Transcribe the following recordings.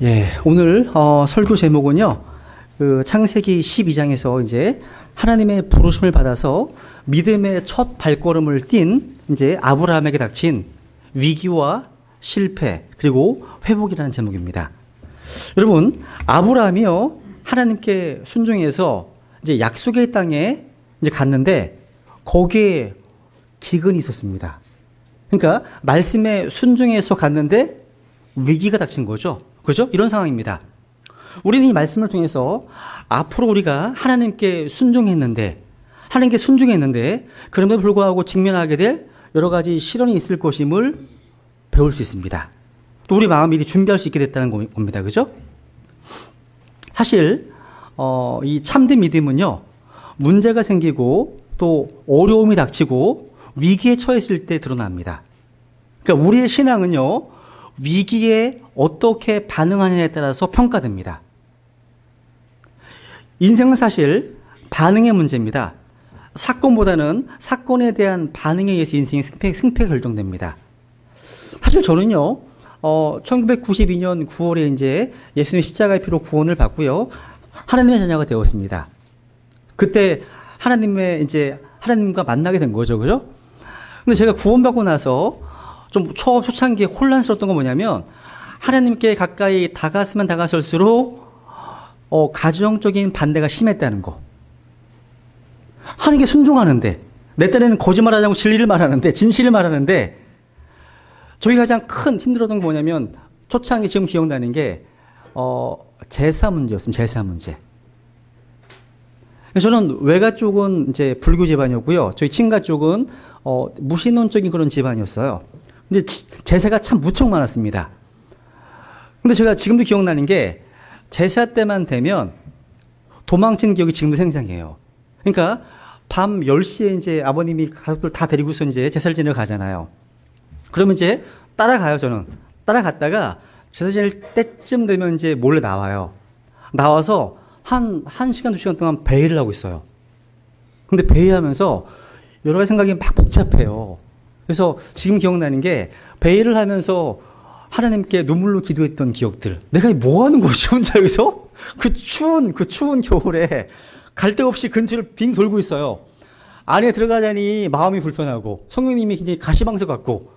예, 오늘 설교 제목은요, 창세기 12장에서 이제 하나님의 부르심을 받아서 믿음의 첫 발걸음을 띈 이제 아브라함에게 닥친 위기와 실패 그리고 회복이라는 제목입니다. 여러분, 아브라함이요 하나님께 순종해서 이제 약속의 땅에 이제 갔는데 거기에 기근이 있었습니다. 그러니까 말씀에 순종해서 갔는데 위기가 닥친 거죠. 그죠? 이런 상황입니다. 우리는 이 말씀을 통해서 앞으로 우리가 하나님께 순종했는데 그럼에도 불구하고 직면하게 될 여러 가지 시련이 있을 것임을 배울 수 있습니다. 또 우리 마음이 미리 준비할 수 있게 됐다는 겁니다. 그죠? 사실 이 참된 믿음은요, 문제가 생기고 또 어려움이 닥치고 위기에 처했을 때 드러납니다. 그러니까 우리의 신앙은요, 위기에 어떻게 반응하느냐에 따라서 평가됩니다. 인생은 사실 반응의 문제입니다. 사건보다는 사건에 대한 반응에 의해서 인생의 승패가 결정됩니다. 사실 저는요, 1992년 9월에 이제 예수님 십자가의 피로 구원을 받고요, 하나님의 자녀가 되었습니다. 그때 하나님과 만나게 된 거죠, 그죠? 근데 제가 구원받고 나서 좀 초창기에 혼란스러웠던 건 뭐냐면, 하나님께 가까이 다가서면 다가설수록 가정적인 반대가 심했다는 거. 하나님께 순종하는데, 내 딴에는 거짓말하지 않고 진리를 말하는데, 진실을 말하는데, 저희 가장 큰 힘들었던 게 뭐냐면, 초창기 지금 기억나는 게 제사 문제였습니다. 제사 문제. 저는 외가 쪽은 이제 불교 집안이었고요. 저희 친가 쪽은 무신론적인 그런 집안이었어요. 근데 제사가 참 무척 많았습니다. 근데 제가 지금도 기억나는 게 제사 때만 되면 도망치는 기억이 지금도 생생해요. 그러니까 밤 10시에 이제 아버님이 가족들 다 데리고서 이제 제사를 지내러 가잖아요. 그러면 이제 따라가요, 저는. 따라갔다가 제사 지낼 때쯤 되면 이제 몰래 나와요. 나와서 한 1시간, 2시간 동안 회의를 하고 있어요. 근데 회의하면서 여러 가지 생각이 막 복잡해요. 그래서 지금 기억나는 게 회의를 하면서 하나님께 눈물로 기도했던 기억들. 내가 뭐 하는 거지, 혼자 여기서? 그 추운 겨울에 갈 데 없이 근처를 빙 돌고 있어요. 안에 들어가자니 마음이 불편하고, 성령님이 굉장히 가시방석 같고,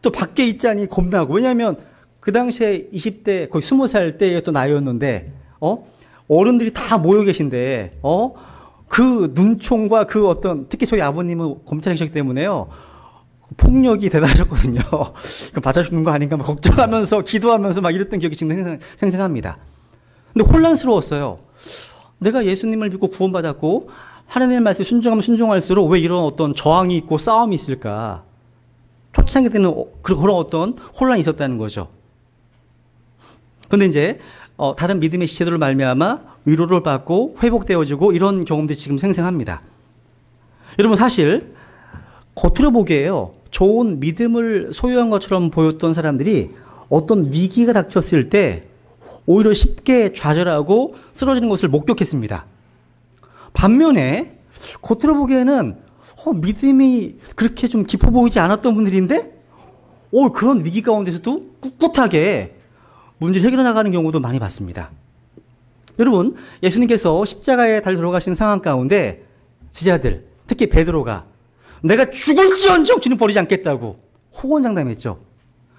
또 밖에 있자니 겁나고. 왜냐하면 그 당시에 20대, 거의 20살 때의 또 나이였는데, 어른들이 다 모여 계신데, 그 눈총과 그 특히 저희 아버님은 검찰이셨기 때문에요, 폭력이 대단하셨거든요. 맞아 죽는 거 아닌가 막 걱정하면서 기도하면서 막 이랬던 기억이 지금 생생합니다. 근데 혼란스러웠어요. 내가 예수님을 믿고 구원받았고 하나님의 말씀에 순종하면 순종할수록 왜 이런 어떤 저항이 있고 싸움이 있을까? 초창기 때는 그런 어떤 혼란이 있었다는 거죠. 근데 이제 다른 믿음의 지체들로 말미암아 위로를 받고 회복되어지고 이런 경험들이 지금 생생합니다. 여러분, 사실 겉으로 보기에요, 좋은 믿음을 소유한 것처럼 보였던 사람들이 어떤 위기가 닥쳤을 때 오히려 쉽게 좌절하고 쓰러지는 것을 목격했습니다. 반면에 겉으로 보기에는 믿음이 그렇게 좀 깊어 보이지 않았던 분들인데 그런 위기 가운데서도 꿋꿋하게 문제를 해결해 나가는 경우도 많이 봤습니다. 여러분, 예수님께서 십자가에 달려 들어가신 상황 가운데 제자들, 특히 베드로가 내가 죽을지언정 주님 버리지 않겠다고 호언장담했죠.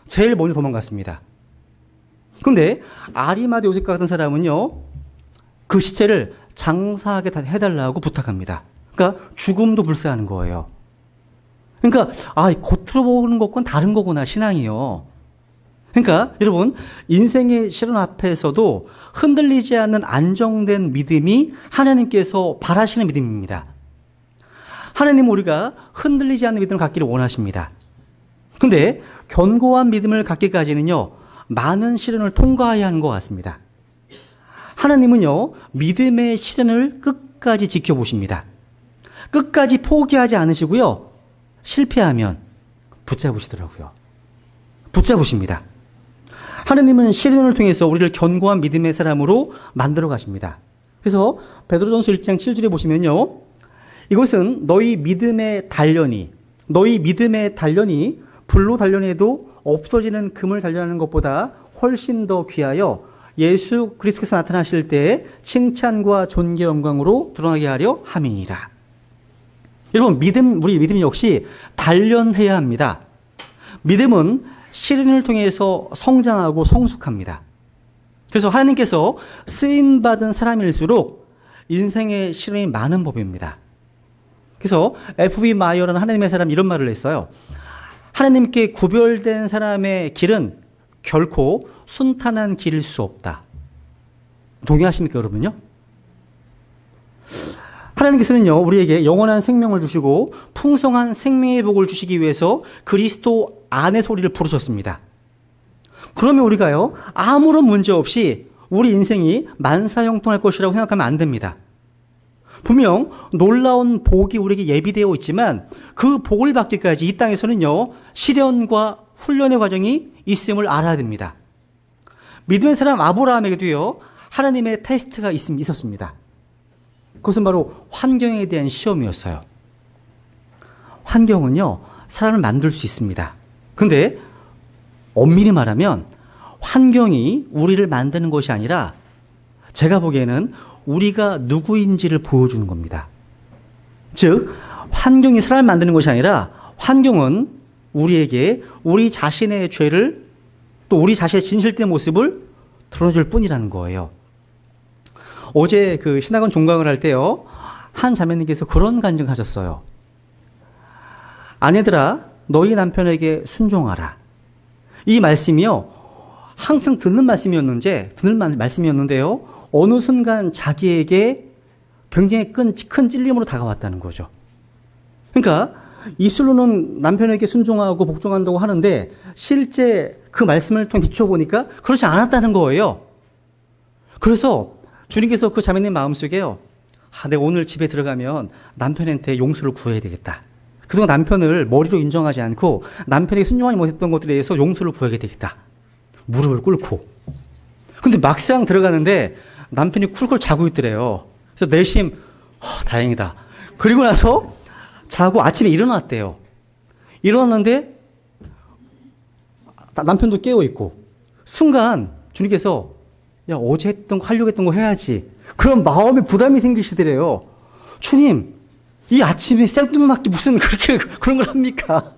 제일 먼저 도망갔습니다. 그런데 아리마대 요셉과 같은 사람은요, 그 시체를 장사하게 해달라고 부탁합니다. 그러니까 죽음도 불사하는 거예요. 그러니까 겉으로 보는 것과는 다른 거구나, 신앙이요. 그러니까 여러분, 인생의 시련 앞에서도 흔들리지 않는 안정된 믿음이 하나님께서 바라시는 믿음입니다. 하나님은 우리가 흔들리지 않는 믿음을 갖기를 원하십니다. 근데 견고한 믿음을 갖기까지는요, 많은 시련을 통과해야 하는 것 같습니다. 하나님은요, 믿음의 시련을 끝까지 지켜보십니다. 끝까지 포기하지 않으시고요, 실패하면 붙잡으시더라고요. 붙잡으십니다. 하나님은 시련을 통해서 우리를 견고한 믿음의 사람으로 만들어 가십니다. 그래서 베드로전서 1장 7절에 보시면요, 이것은 너희 믿음의 단련이 불로 단련해도 없어지는 금을 단련하는 것보다 훨씬 더 귀하여 예수 그리스도께서 나타나실 때 칭찬과 존귀 영광으로 드러나게 하려 함이니라. 여러분, 우리 믿음 역시 단련해야 합니다. 믿음은 시련을 통해서 성장하고 성숙합니다. 그래서 하나님께서 쓰임받은 사람일수록 인생의 시련이 많은 법입니다. 그래서 F.B. 마이어라는 하나님의 사람이 이런 말을 했어요. 하나님께 구별된 사람의 길은 결코 순탄한 길일 수 없다. 동의하십니까, 여러분요? 하나님께서는요, 우리에게 영원한 생명을 주시고 풍성한 생명의 복을 주시기 위해서 그리스도 안의 소리를 부르셨습니다. 그러면 우리가요, 아무런 문제 없이 우리 인생이 만사형통할 것이라고 생각하면 안 됩니다. 분명 놀라운 복이 우리에게 예비되어 있지만 그 복을 받기까지 이 땅에서는요, 시련과 훈련의 과정이 있음을 알아야 됩니다. 믿음의 사람 아브라함에게도요, 하나님의 테스트가 있었습니다. 그것은 바로 환경에 대한 시험이었어요. 환경은요, 사람을 만들 수 있습니다. 근데 엄밀히 말하면 환경이 우리를 만드는 것이 아니라 제가 보기에는 우리가 누구인지를 보여주는 겁니다. 즉, 환경이 사람을 만드는 것이 아니라 환경은 우리에게 우리 자신의 죄를 또 우리 자신의 진실된 모습을 드러줄 뿐이라는 거예요. 어제 그 신학원 종강을 할 때요, 한 자매님께서 그런 간증하셨어요. 아내들아, 너희 남편에게 순종하라. 이 말씀이요, 항상 듣는 말씀이었는데요, 어느 순간 자기에게 굉장히 큰 찔림으로 다가왔다는 거죠. 그러니까 입술로는 남편에게 순종하고 복종한다고 하는데 실제 그 말씀을 통해 비춰보니까 그렇지 않았다는 거예요. 그래서 주님께서 그 자매님 마음속에요, 내가 오늘 집에 들어가면 남편한테 용서를 구해야 되겠다. 그동안 남편을 머리로 인정하지 않고 남편에게 순종하지 못했던 것들에 대해서 용서를 구해야 되겠다. 무릎을 꿇고. 근데 막상 들어가는데 남편이 쿨쿨 자고 있더래요. 그래서 내심 다행이다. 그리고 나서 자고 아침에 일어났대요. 일어났는데 남편도 깨어있고, 순간 주님께서 어제 하려고 했던 거 해야지. 그런 마음에 부담이 생기시더래요. 주님, 이 아침에 생뚱맞게 무슨 그렇게 그런 걸 합니까?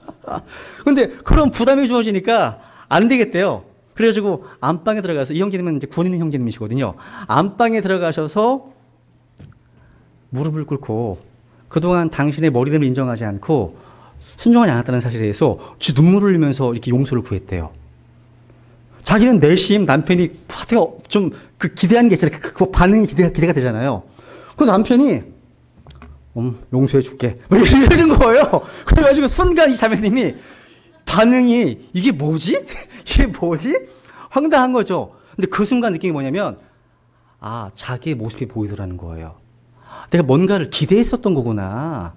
근데 그런 부담이 주어지니까 안 되겠대요. 그래가지고 안방에 들어가서, 이 형제님은 이제 군 있는 형제님이시거든요. 안방에 들어가셔서 무릎을 꿇고 그동안 당신의 머리됨을 인정하지 않고 순종하지 않았다는 사실에 대해서 눈물을 흘리면서 이렇게 용서를 구했대요. 자기는 내심 남편이 좀 기대하는 게 있잖아요. 그 반응이 기대가 되잖아요. 그 남편이 용서해 줄게. 이러는 거예요. 그래가지고 순간 이 자매님이 반응이 이게 뭐지? 이게 뭐지? 황당한 거죠. 근데 그 순간 느낀 게 뭐냐면, 자기의 모습이 보이더라는 거예요. 내가 뭔가를 기대했었던 거구나.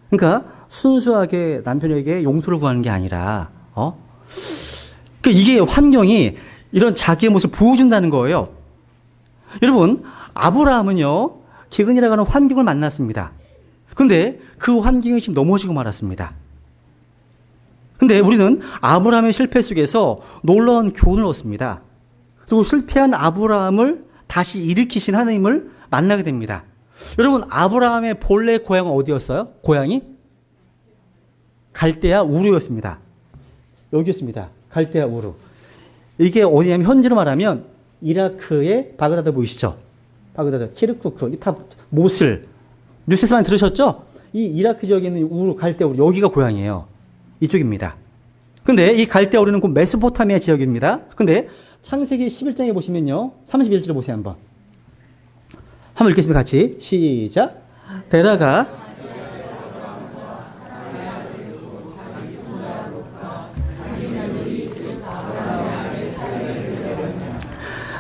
그러니까 순수하게 남편에게 용서를 구하는 게 아니라, 그러니까 이게 환경이 이런 자기의 모습을 보여준다는 거예요. 여러분, 아브라함은요, 기근이라고 하는 환경을 만났습니다. 근데 그 환경이 지금 넘어지고 말았습니다. 근데 우리는 아브라함의 실패 속에서 놀라운 교훈을 얻습니다. 그리고 실패한 아브라함을 다시 일으키신 하나님을 만나게 됩니다. 여러분, 아브라함의 본래 고향은 어디였어요? 고향이? 갈대아 우르였습니다. 여기였습니다. 갈대아 우르. 이게 어디냐면 현지로 말하면 이라크의 바그다드 보이시죠? 바그다드, 키르쿠크, 모슬. 뉴스에서만 들으셨죠? 이 이라크 지역에 있는 우르, 갈대아 우르, 여기가 고향이에요. 이쪽입니다. 근데 이 갈대아 우르는 곧 메소포타미아 지역입니다. 근데 창세기 11장에 보시면요, 31절을 보세요. 한번 읽겠습니다. 같이 시작. 데라가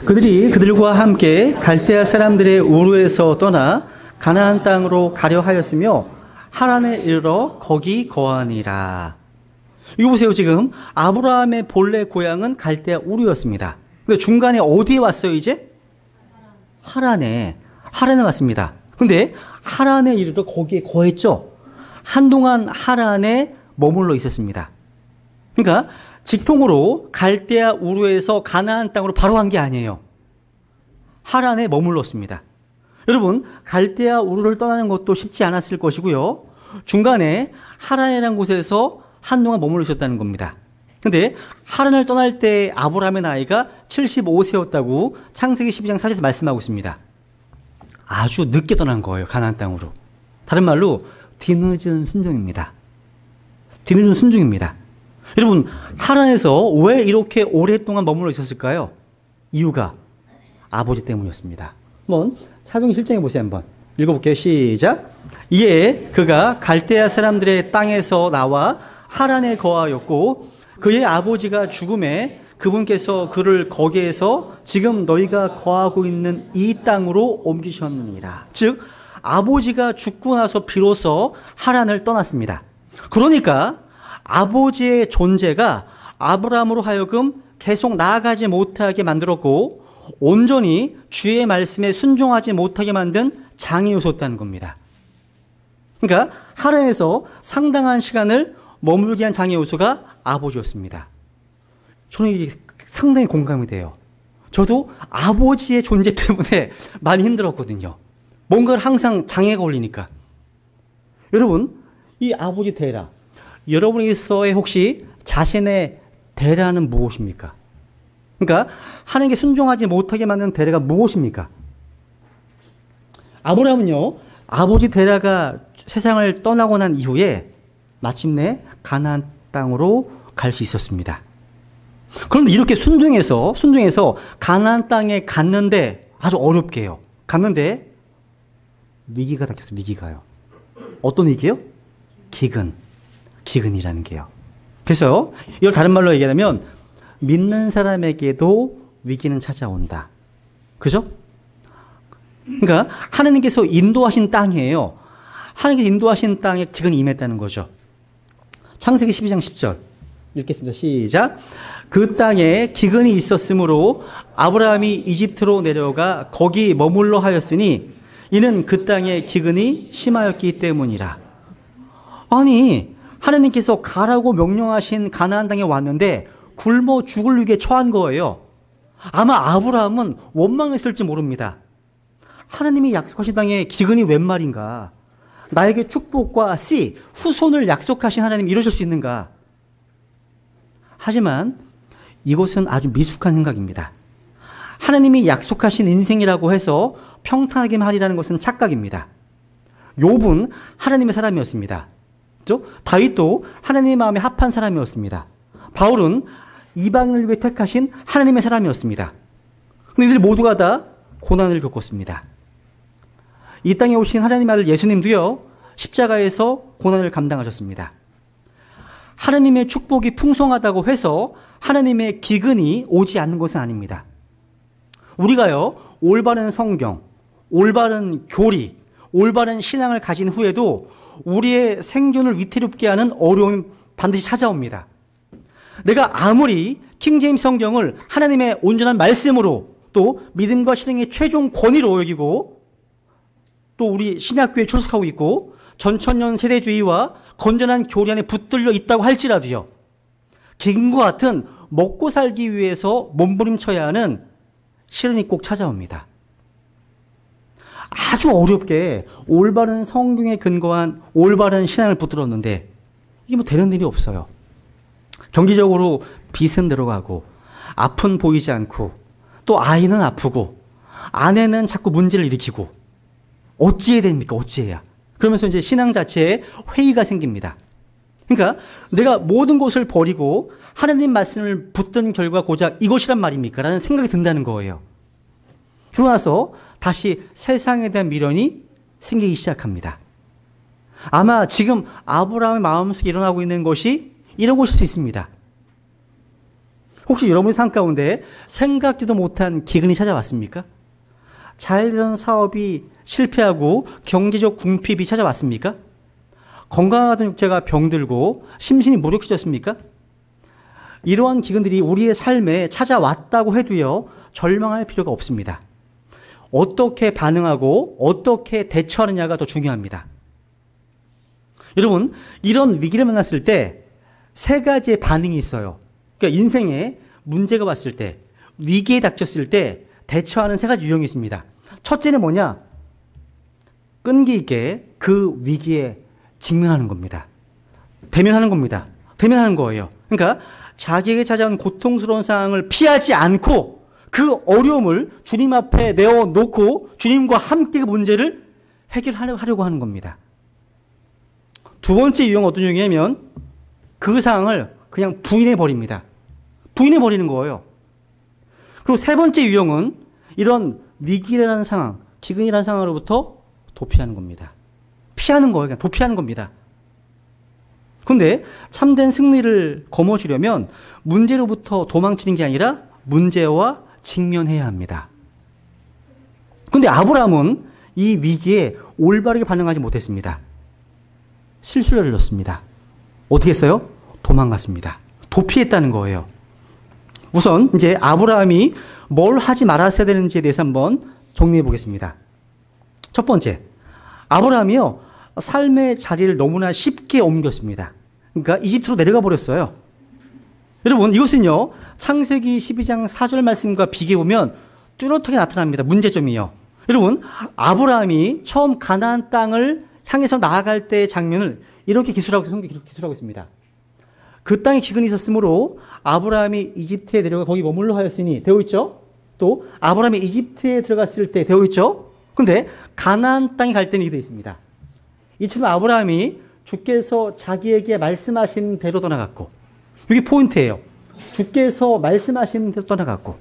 그들이 그들과 함께 갈대아 사람들의 우르에서 떠나 가나안 땅으로 가려 하였으며 하란에 이르러 거기 거하니라. 이거 보세요. 지금 아브라함의 본래 고향은 갈대아 우르였습니다. 근데 중간에 어디에 왔어요? 이제 하란에 왔습니다. 근데 하란에 이르러 거기에 거했죠. 한동안 하란에 머물러 있었습니다. 그러니까 직통으로 갈대아 우르에서 가나안 땅으로 바로 간 게 아니에요. 하란에 머물렀습니다. 여러분, 갈대아 우르를 떠나는 것도 쉽지 않았을 것이고요. 중간에 하란이라는 곳에서 한동안 머무르셨다는 겁니다. 근데 하란을 떠날 때 아브라함의 나이가 75세였다고 창세기 12장 4절에서 말씀하고 있습니다. 아주 늦게 떠난 거예요. 가나안 땅으로. 다른 말로 뒤늦은 순종입니다. 뒤늦은 순종입니다. 여러분, 하란에서 왜 이렇게 오랫동안 머물러 있었을까요? 이유가 아버지 때문이었습니다. 한번 사도행 실장해 보세요. 한번 읽어볼게요. 시작. 이에 그가 갈대아 사람들의 땅에서 나와 하란에 거하였고 그의 아버지가 죽음에 그분께서 그를 거기에서 지금 너희가 거하고 있는 이 땅으로 옮기셨느니라. 즉 아버지가 죽고 나서 비로소 하란을 떠났습니다. 그러니까 아버지의 존재가 아브라함으로 하여금 계속 나아가지 못하게 만들었고 온전히 주의 말씀에 순종하지 못하게 만든 장애 요소였다는 겁니다. 그러니까 하란에서 상당한 시간을 머물게 한 장애 요소가 아버지였습니다. 저는 이게 상당히 공감이 돼요. 저도 아버지의 존재 때문에 많이 힘들었거든요. 뭔가를 항상 장애가 걸리니까. 여러분, 이 아버지 대라, 여러분에게서의 혹시 자신의 대라는 무엇입니까? 그러니까 하나님께 순종하지 못하게 만든 대라가 무엇입니까? 아브라함은요, 아버지 데라가 세상을 떠나고 난 이후에 마침내 가나안 땅으로 갈 수 있었습니다. 그런데 이렇게 순종해서 가나안 땅에 갔는데 아주 어렵게 해요. 갔는데 위기가 닥쳤어요. 위기가요. 어떤 위기요? 기근이라는 게요. 그래서 이걸 다른 말로 얘기하면 믿는 사람에게도 위기는 찾아온다. 그죠? 그러니까 하나님께서 인도하신 땅이에요. 하나님께서 인도하신 땅에 기근이 임했다는 거죠. 창세기 12장 10절 읽겠습니다. 시작. 그 땅에 기근이 있었으므로 아브라함이 이집트로 내려가 거기 머물러 하였으니 이는 그 땅에 기근이 심하였기 때문이라. 아니, 하나님께서 가라고 명령하신 가나안 땅에 왔는데 굶어 죽을 위기에 처한 거예요. 아마 아브라함은 원망했을지 모릅니다. 하나님이 약속하신 땅에 기근이 웬 말인가? 나에게 축복과 후손을 약속하신 하나님이 이러실 수 있는가? 하지만 이것은 아주 미숙한 생각입니다. 하나님이 약속하신 인생이라고 해서 평탄하게만 하리라는 것은 착각입니다. 욥은 하나님의 사람이었습니다. 그렇죠? 다윗도 하나님의 마음에 합한 사람이었습니다. 바울은 이방인을 위해 택하신 하나님의 사람이었습니다. 그런데 이들 모두가 다 고난을 겪었습니다. 이 땅에 오신 하나님의 아들 예수님도요, 십자가에서 고난을 감당하셨습니다. 하나님의 축복이 풍성하다고 해서 하나님의 기근이 오지 않는 것은 아닙니다. 우리가요, 올바른 성경, 올바른 교리, 올바른 신앙을 가진 후에도 우리의 생존을 위태롭게 하는 어려움이 반드시 찾아옵니다. 내가 아무리 킹제임스 성경을 하나님의 온전한 말씀으로 또 믿음과 신앙의 최종 권위로 여기고 또 우리 신약교회에 출석하고 있고 전천년 세대주의와 건전한 교리 안에 붙들려 있다고 할지라도요, 기근과 같은 먹고 살기 위해서 몸부림쳐야 하는 시련이 꼭 찾아옵니다. 아주 어렵게 올바른 성경에 근거한 올바른 신앙을 붙들었는데 이게 뭐 되는 일이 없어요. 경제적으로 빚은 들어가고 아픈 보이지 않고 또 아이는 아프고 아내는 자꾸 문제를 일으키고 어찌해야 됩니까? 어찌해야. 그러면서 이제 신앙 자체에 회의가 생깁니다. 그러니까 내가 모든 것을 버리고 하나님 말씀을 붙든 결과 고작 이것이란 말입니까? 라는 생각이 든다는 거예요. 그러고 나서 다시 세상에 대한 미련이 생기기 시작합니다. 아마 지금 아브라함의 마음속에 일어나고 있는 것이 이런 것일 수 있습니다. 혹시 여러분의 삶 가운데 생각지도 못한 기근이 찾아왔습니까? 잘 되던 사업이 실패하고 경제적 궁핍이 찾아왔습니까? 건강하던 육체가 병들고 심신이 무력해졌습니까? 이러한 기근들이 우리의 삶에 찾아왔다고 해도요, 절망할 필요가 없습니다. 어떻게 반응하고 어떻게 대처하느냐가 더 중요합니다. 여러분, 이런 위기를 만났을 때 세 가지의 반응이 있어요. 그러니까 인생에 문제가 왔을 때, 위기에 닥쳤을 때 대처하는 세 가지 유형이 있습니다. 첫째는 뭐냐? 끈기 있게 그 위기에 직면하는 겁니다. 대면하는 겁니다. 대면하는 거예요. 그러니까 자기에게 찾아온 고통스러운 상황을 피하지 않고 그 어려움을 주님 앞에 내어놓고 주님과 함께 그 문제를 해결하려고 하는 겁니다. 두 번째 유형은 어떤 유형이냐면 그 상황을 그냥 부인해버립니다. 부인해버리는 거예요. 그리고 세 번째 유형은 이런 위기라는 상황, 기근이라는 상황으로부터 도피하는 겁니다. 피하는 거예요. 그냥 도피하는 겁니다. 근데 참된 승리를 거머쥐려면 문제로부터 도망치는 게 아니라 문제와 직면해야 합니다. 근데 아브라함은 이 위기에 올바르게 반응하지 못했습니다. 실수를 저질렀습니다. 어떻게 했어요? 도망갔습니다. 도피했다는 거예요. 우선 이제 아브라함이 뭘 하지 말았어야 되는지에 대해서 한번 정리해 보겠습니다. 첫 번째, 아브라함이요, 삶의 자리를 너무나 쉽게 옮겼습니다. 그러니까 이집트로 내려가 버렸어요. 여러분, 이것은요, 창세기 12장 4절 말씀과 비교해보면 뚜렷하게 나타납니다. 문제점이요. 여러분, 아브라함이 처음 가나안 땅을 향해서 나아갈 때의 장면을 이렇게 성경이 기술하고 있습니다. 그 땅에 기근이 있었으므로 아브라함이 이집트에 내려가 거기 머물러 하였으니 되어 있죠. 또 아브라함이 이집트에 들어갔을 때 되어 있죠. 근데 가나안 땅에 갈 때는 이렇게 되어 있습니다. 이처럼 아브라함이 주께서 자기에게 말씀하신 대로 떠나갔고, 이게 포인트예요. 주께서 말씀하신 대로 떠나갔고.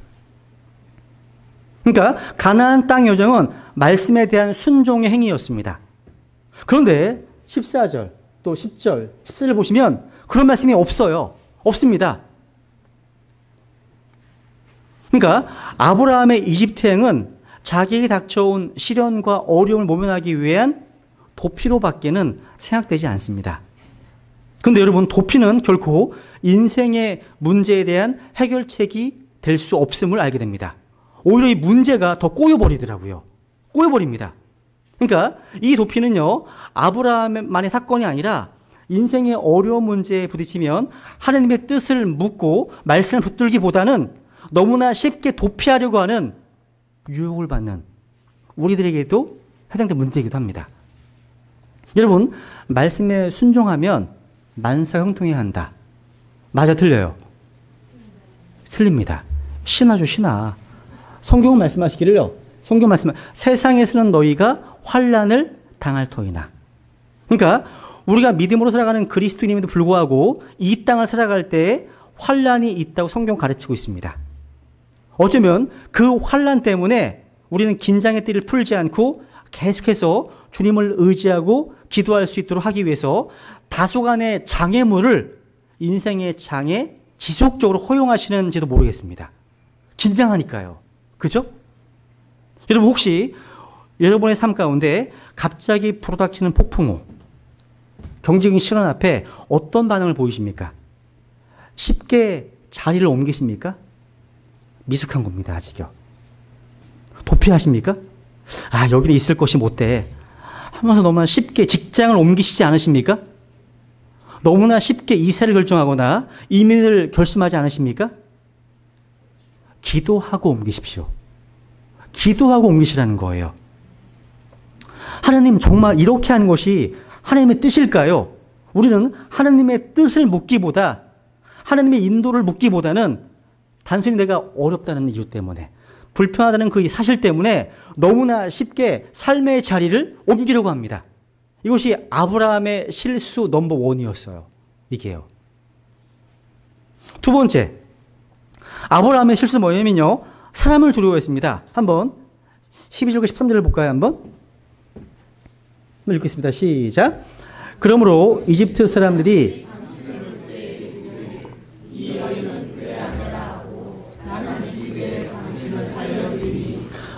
그러니까 가나안 땅 여정은 말씀에 대한 순종의 행위였습니다. 그런데 14절 또 10절, 14절 보시면 그런 말씀이 없어요. 없습니다. 그러니까 아브라함의 이집트행은 자기에게 닥쳐온 시련과 어려움을 모면하기 위한 도피로밖에는 생각되지 않습니다. 그런데 여러분, 도피는 결코 인생의 문제에 대한 해결책이 될 수 없음을 알게 됩니다. 오히려 이 문제가 더 꼬여버리더라고요. 꼬여버립니다. 그러니까 이 도피는요, 아브라함만의 사건이 아니라 인생의 어려운 문제에 부딪히면 하나님의 뜻을 묻고 말씀을 붙들기보다는 너무나 쉽게 도피하려고 하는 유혹을 받는 우리들에게도 해당되는 문제이기도 합니다. 여러분, 말씀에 순종하면 만사 형통해야 한다. 맞아, 틀려요? 틀립니다. 신하죠, 신하. 성경은 말씀하시기를요, 성경 말씀, 세상에서는 너희가 환난을 당할 터이나. 그러니까 우리가 믿음으로 살아가는 그리스도인임에도 불구하고 이 땅을 살아갈 때 환난이 있다고 성경 가르치고 있습니다. 어쩌면 그 환난 때문에 우리는 긴장의 띠를 풀지 않고 계속해서 주님을 의지하고 기도할 수 있도록 하기 위해서 다소간의 장애물을 인생의 장에 지속적으로 허용하시는지도 모르겠습니다. 긴장하니까요. 그죠? 여러분, 혹시 여러분의 삶 가운데 갑자기 불어닥치는 폭풍우, 경제적인 실현 앞에 어떤 반응을 보이십니까? 쉽게 자리를 옮기십니까? 미숙한 겁니다, 아직요. 도피하십니까? 아, 여기는 있을 것이 못돼 하면서 너무나 쉽게 직장을 옮기시지 않으십니까? 너무나 쉽게 이사를 결정하거나 이민을 결심하지 않으십니까? 기도하고 옮기십시오. 기도하고 옮기시라는 거예요. 하나님, 정말 이렇게 하는 것이 하나님의 뜻일까요? 우리는 하나님의 뜻을 묻기보다, 하나님의 인도를 묻기보다는 단순히 내가 어렵다는 이유 때문에, 불편하다는 그 사실 때문에 너무나 쉽게 삶의 자리를 옮기려고 합니다. 이것이 아브라함의 실수 넘버 원이었어요. 이게요. 두 번째, 아브라함의 실수 뭐냐면요, 사람을 두려워했습니다. 한번 12절과 13절을 볼까요? 한번 읽겠습니다. 시작. 그러므로 이집트 사람들이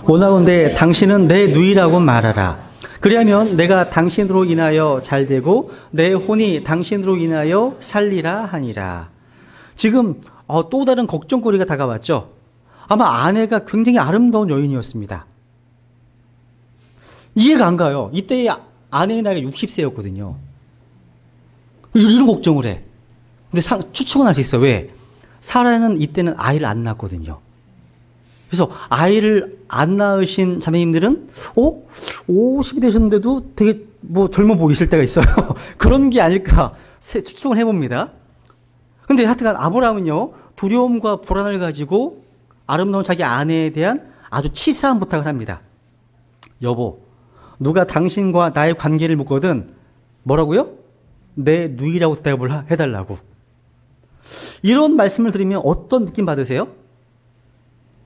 원하건대 당신은 내 누이라고 말하라. 그리하면 내가 당신으로 인하여 잘되고 내 혼이 당신으로 인하여 살리라 하니라. 지금 또 다른 걱정거리가 다가왔죠. 아마 아내가 굉장히 아름다운 여인이었습니다. 이해가 안 가요. 이때의 아내의 나이가 60세였거든요. 이런 걱정을 해. 근데 추측은 할 수 있어요. 왜? 사라는 이때는 아이를 안 낳았거든요. 그래서 아이를 안 낳으신 자매님들은 50이 되셨는데도 되게 젊어 보이실 때가 있어요. 그런 게 아닐까 추측을 해봅니다. 근데 하여튼간 아브라함은요, 두려움과 불안을 가지고 아름다운 자기 아내에 대한 아주 치사한 부탁을 합니다. 여보, 누가 당신과 나의 관계를 묻거든 뭐라고요? 내 누이라고 대답을 해달라고. 이런 말씀을 드리면 어떤 느낌 받으세요?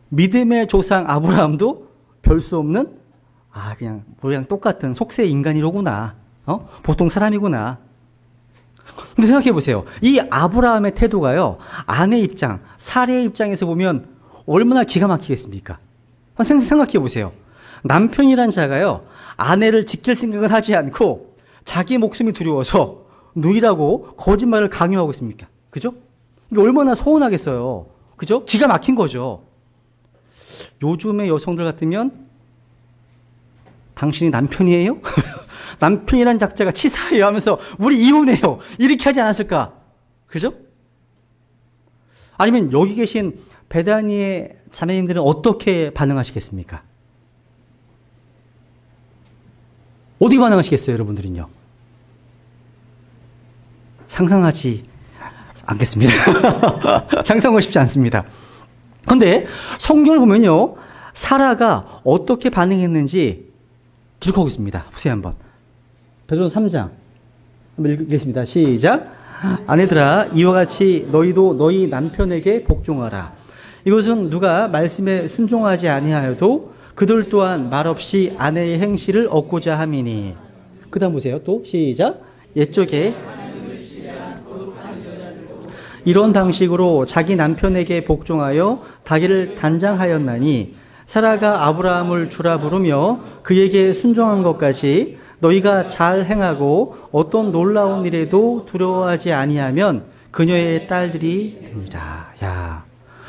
믿음의 조상 아브라함도 별 수 없는 그냥 우리랑 똑같은 속세 인간이로구나. 보통 사람이구나. 근데 생각해 보세요. 이 아브라함의 태도가요, 아내 입장, 사례의 입장에서 보면 얼마나 기가 막히겠습니까? 생각해 보세요. 남편이란 자가요, 아내를 지킬 생각을 하지 않고 자기 목숨이 두려워서 누이라고 거짓말을 강요하고 있습니까? 그죠? 이게 얼마나 서운하겠어요. 그죠? 기가 막힌 거죠. 요즘의 여성들 같으면 당신이 남편이에요? 남편이란 작자가 치사해요 하면서 우리 이혼해요. 이렇게 하지 않았을까? 그죠? 아니면 여기 계신 베다니의 자매님들은 어떻게 반응하시겠습니까? 어떻게 반응하시겠어요, 여러분들은요? 상상하지 않겠습니다. 상상하고 싶지 않습니다. 그런데 성경을 보면요, 사라가 어떻게 반응했는지 기록하고 있습니다. 보세요, 한번. 베드로서 3장 한번 읽겠습니다. 시작. 아내들아, 이와 같이 너희도 너희 남편에게 복종하라. 이것은 누가 말씀에 순종하지 아니하여도 그들 또한 말없이 아내의 행실을 얻고자 함이니. 그 다음 보세요. 또 시작. 옛적에 이런 방식으로 자기 남편에게 복종하여 자기를 단장하였나니 사라가 아브라함을 주라 부르며 그에게 순종한 것까지 너희가 잘 행하고 어떤 놀라운 일에도 두려워하지 아니하면 그녀의 딸들이 되니라. 야,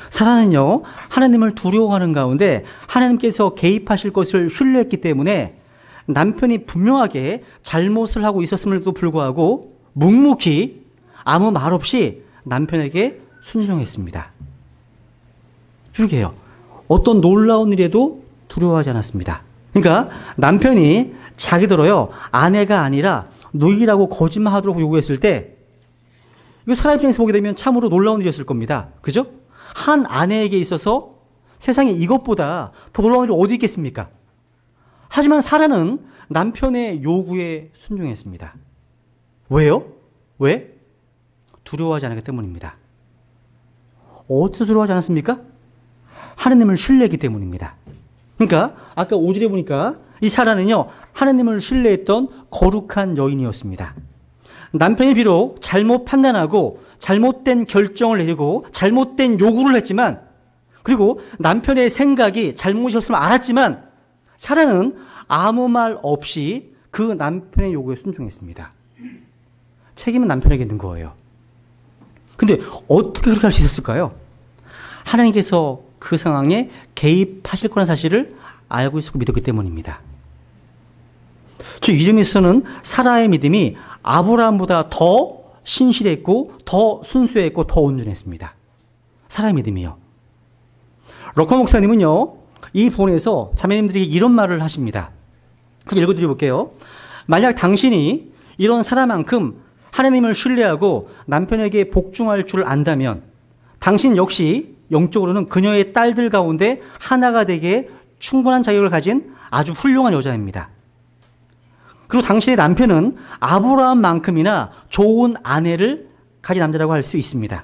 사라는요, 하나님을 두려워하는 가운데 하나님께서 개입하실 것을 신뢰했기 때문에 남편이 분명하게 잘못을 하고 있었음에도 불구하고 묵묵히 아무 말 없이 남편에게 순종했습니다. 그러게요. 어떤 놀라운 일에도 두려워하지 않았습니다. 그러니까 남편이 자기들어요, 아내가 아니라 누이라고 거짓말하도록 요구했을 때 이거 사람 입장에서 보게 되면 참으로 놀라운 일이었을 겁니다. 그죠? 한 아내에게 있어서 세상에 이것보다 더 놀라운 일이 어디 있겠습니까? 하지만 사라는 남편의 요구에 순종했습니다. 왜요? 왜? 두려워하지 않았기 때문입니다. 어디서 두려워하지 않았습니까? 하나님을 신뢰했기 때문입니다. 그러니까 아까 5절에 보니까 이 사라는요, 하나님을 신뢰했던 거룩한 여인이었습니다. 남편이 비록 잘못 판단하고 잘못된 결정을 내리고 잘못된 요구를 했지만, 그리고 남편의 생각이 잘못이었음을 알았지만 사라는 아무 말 없이 그 남편의 요구에 순종했습니다. 책임은 남편에게 있는 거예요. 근데 어떻게 그렇게 할 수 있었을까요? 하나님께서 그 상황에 개입하실 거라는 사실을 알고 있었고 믿었기 때문입니다. 이 점에서는 사라의 믿음이 아브라함보다 더 신실했고 더 순수했고 더 온전했습니다. 사라의 믿음이요. 럭커 목사님은요, 이 부분에서 자매님들에게 이런 말을 하십니다. 그걸 읽어드려볼게요. 만약 당신이 이런 사라만큼 하나님을 신뢰하고 남편에게 복종할 줄 안다면 당신 역시 영적으로는 그녀의 딸들 가운데 하나가 되게 충분한 자격을 가진 아주 훌륭한 여자입니다. 그리고 당신의 남편은 아브라함만큼이나 좋은 아내를 가진 남자라고 할 수 있습니다.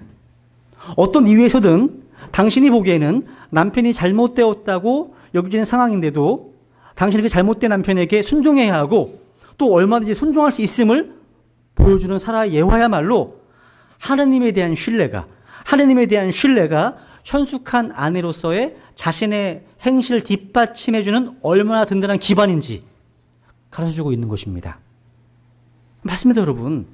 어떤 이유에서든 당신이 보기에는 남편이 잘못되었다고 여겨지는 상황인데도 당신이 그 잘못된 남편에게 순종해야 하고 또 얼마든지 순종할 수 있음을 보여주는 사라의 예화야말로 하나님에 대한 신뢰가 현숙한 아내로서의 자신의 행실을 뒷받침해주는 얼마나 든든한 기반인지 가르쳐주고 있는 것입니다. 맞습니다, 여러분.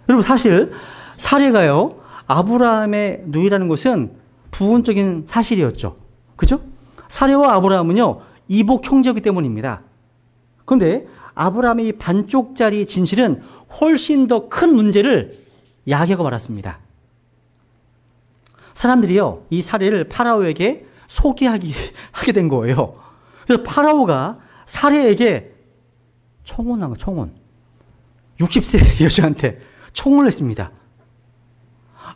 여러분, 사실 사례가요, 아브라함의 누이라는 것은 부분적인 사실이었죠. 그죠? 사례와 아브라함은요, 이복 형제이기 때문입니다. 그런데 아브라함의 이 반쪽짜리 진실은 훨씬 더 큰 문제를 야기하고 말았습니다. 사람들이요, 이 사례를 파라오에게 하게 된 거예요. 그래서 파라오가 사례에게 청혼한 거, 청혼. 60세 여자한테 청혼을 했습니다.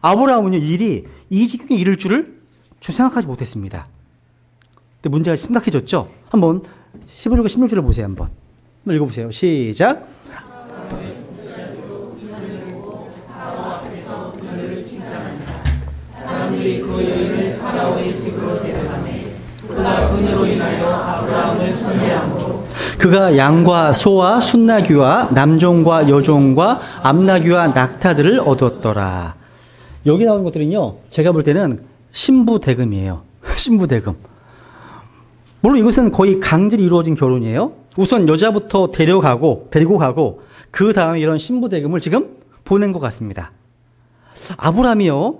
아브라함은요, 일이 이 지경에 이를 줄을 생각하지 못했습니다. 근데 문제가 심각해졌죠? 한번 15절과 16절을 보세요, 한번 읽어보세요. 시작. 사람들이 그 여인을 파라오의 집으로 데려가매 그가 그녀로 인하여 아브라함을 선대함으로 그가 양과 소와 순나귀와 남종과 여종과 암나귀와 낙타들을 얻었더라. 여기 나오는 것들은요, 제가 볼 때는 신부대금이에요. 신부대금. 물론 이것은 거의 강제로 이루어진 결혼이에요. 우선 여자부터 데리고 가고 그 다음에 이런 신부대금을 지금 보낸 것 같습니다. 아브라함이요,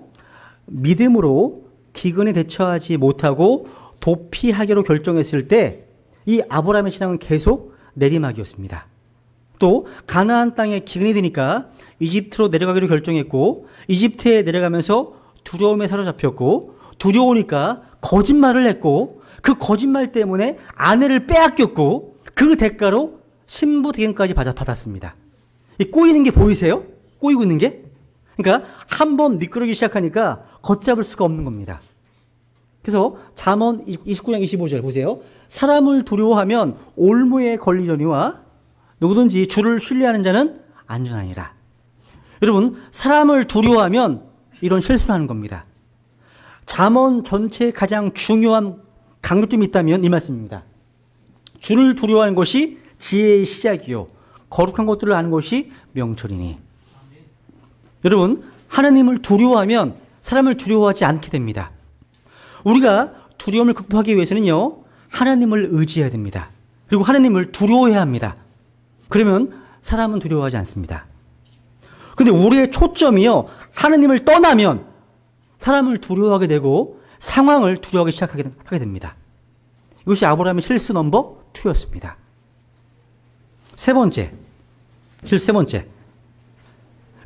믿음으로 기근에 대처하지 못하고 도피하기로 결정했을 때 이 아브라함의 신앙은 계속 내리막이었습니다. 또 가나안 땅에 기근이 드니까 이집트로 내려가기로 결정했고 이집트에 내려가면서 두려움에 사로잡혔고 두려우니까 거짓말을 했고 그 거짓말 때문에 아내를 빼앗겼고 그 대가로 신부 대금까지 받았습니다. 이 꼬이는 게 보이세요? 꼬이고 있는 게? 그러니까 한번 미끄러기 시작하니까 걷잡을 수가 없는 겁니다. 그래서 잠언 29장 25절 보세요. 사람을 두려워하면 올무에 걸리려니와 누구든지 주를 신뢰하는 자는 안전하니라. 여러분, 사람을 두려워하면 이런 실수를 하는 겁니다. 잠언 전체에 가장 중요한 강조점이 있다면 이 말씀입니다. 주를 두려워하는 것이 지혜의 시작이요 거룩한 것들을 아는 것이 명철이니. 여러분, 하나님을 두려워하면 사람을 두려워하지 않게 됩니다. 우리가 두려움을 극복하기 위해서는요, 하나님을 의지해야 됩니다. 그리고 하나님을 두려워해야 합니다. 그러면 사람은 두려워하지 않습니다. 근데 우리의 초점이요, 하나님을 떠나면 사람을 두려워하게 되고 상황을 두려워하기 시작하게 됩니다. 이것이 아브라함의 실수 넘버 2였습니다. 세 번째.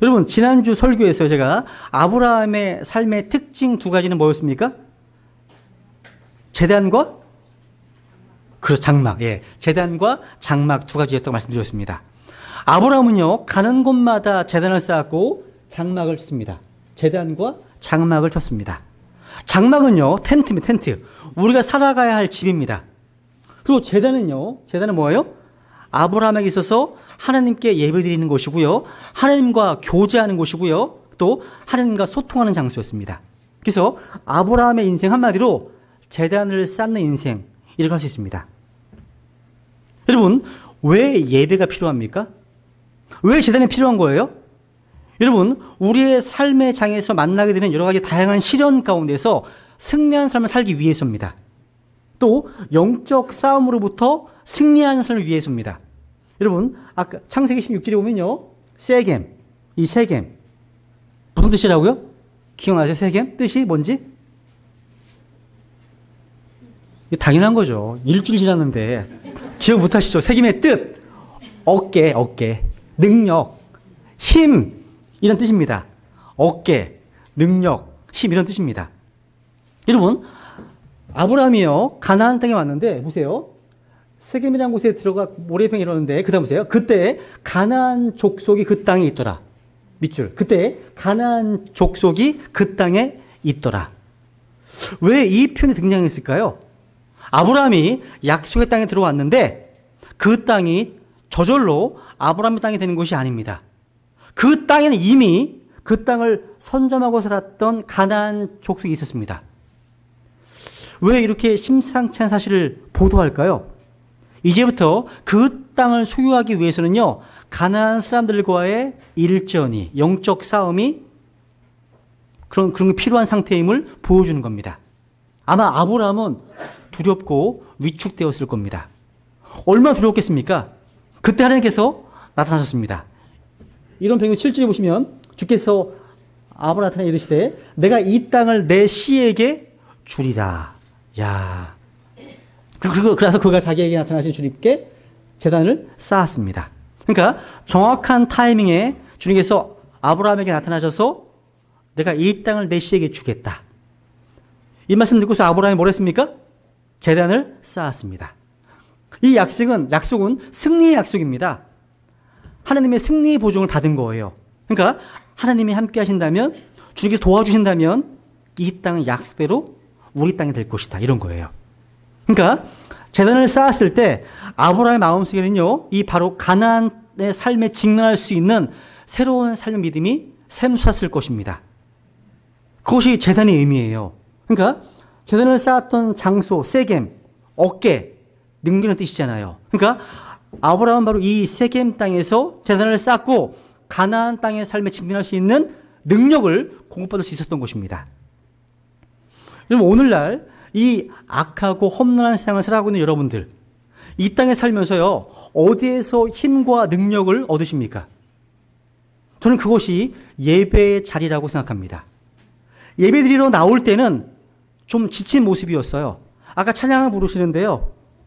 여러분, 지난주 설교에서 제가 아브라함의 삶의 특징 2가지는 뭐였습니까? 제단과 장막. 예. 제단과 장막 2가지였다고 말씀드렸습니다. 아브라함은요, 가는 곳마다 제단을 쌓았고 장막을 쳤습니다. 제단과 장막을 쳤습니다. 장막은요, 텐트입니다. 텐트. 우리가 살아가야 할 집입니다. 그리고 제단은 뭐예요? 아브라함에게 있어서 하나님께 예배드리는 곳이고요. 하나님과 교제하는 곳이고요. 또 하나님과 소통하는 장소였습니다. 그래서 아브라함의 인생 한마디로 제단을 쌓는 인생, 이렇게 할 수 있습니다. 여러분, 왜 예배가 필요합니까? 왜 제단이 필요한 거예요? 여러분, 우리의 삶의 장에서 만나게 되는 여러 가지 다양한 시련 가운데서 승리한 삶을 살기 위해서입니다. 또 영적 싸움으로부터 승리하는 삶을 위해서입니다. 여러분, 아까 창세기 16절에 보면요, 세겜, 이 세겜 무슨 뜻이라고요? 기억나세요? 세겜 뜻이 뭔지? 당연한 거죠. 일주일 지났는데 기억 못하시죠? 세겜의 뜻, 어깨, 능력, 힘, 이런 뜻입니다. 어깨, 능력, 힘, 이런 뜻입니다. 여러분, 아브라함이요, 가나안 땅에 왔는데 보세요. 세겜이라는 곳에 들어가 모래평이 이러는데 그 다음 보세요. 그때 가나안 족속이 그 땅에 있더라. 밑줄. 그때 가나안 족속이 그 땅에 있더라. 왜 이 표현이 등장했을까요? 아브라함이 약속의 땅에 들어왔는데 그 땅이 저절로 아브라함의 땅이 되는 것이 아닙니다. 그 땅에는 이미 그 땅을 선점하고 살았던 가나안 족속이 있었습니다. 왜 이렇게 심상치 않은 사실을 보도할까요? 이제부터 그 땅을 소유하기 위해서는요, 가나안 사람들과의 일전이, 영적 싸움이 그런 게 필요한 상태임을 보여주는 겁니다. 아마 아브라함은 두렵고 위축되었을 겁니다. 얼마나 두려웠겠습니까? 그때 하나님께서 나타나셨습니다. 이런 배경 7절에 보시면 주께서 아브라함한테 나타나 이르시되 내가 이 땅을 내 씨에게 주리라. 야. 그래서 그가 자기에게 나타나신 주님께 제단을 쌓았습니다. 그러니까 정확한 타이밍에 주님께서 아브라함에게 나타나셔서 내가 이 땅을 내 씨에게 주겠다. 이 말씀 듣고서 아브라함이 뭘 했습니까? 제단을 쌓았습니다. 이 약속은 승리의 약속입니다. 하나님의 승리의 보증을 받은 거예요. 그러니까 하나님이 함께 하신다면, 주님께서 도와주신다면 이 땅은 약속대로 우리 땅이 될 것이다. 이런 거예요. 그러니까 제단을 쌓았을 때 아브라함의 마음속에는요, 이 바로 가나안의 삶에 직면할 수 있는 새로운 삶의 믿음이 샘솟았을 것입니다. 그것이 제단의 의미예요. 그러니까 제단을 쌓았던 장소, 세겜, 어깨, 능력의 뜻이잖아요. 그러니까 아브라함은 바로 이 세겜 땅에서 제단을 쌓고 가나안 땅의 삶에 직면할 수 있는 능력을 공급받을 수 있었던 것입니다. 여러분, 오늘날 이 악하고 험난한 세상을 살아가고 있는 여러분들, 이 땅에 살면서요, 어디에서 힘과 능력을 얻으십니까? 저는 그것이 예배의 자리라고 생각합니다. 예배드리러 나올 때는 좀 지친 모습이었어요. 아까 찬양을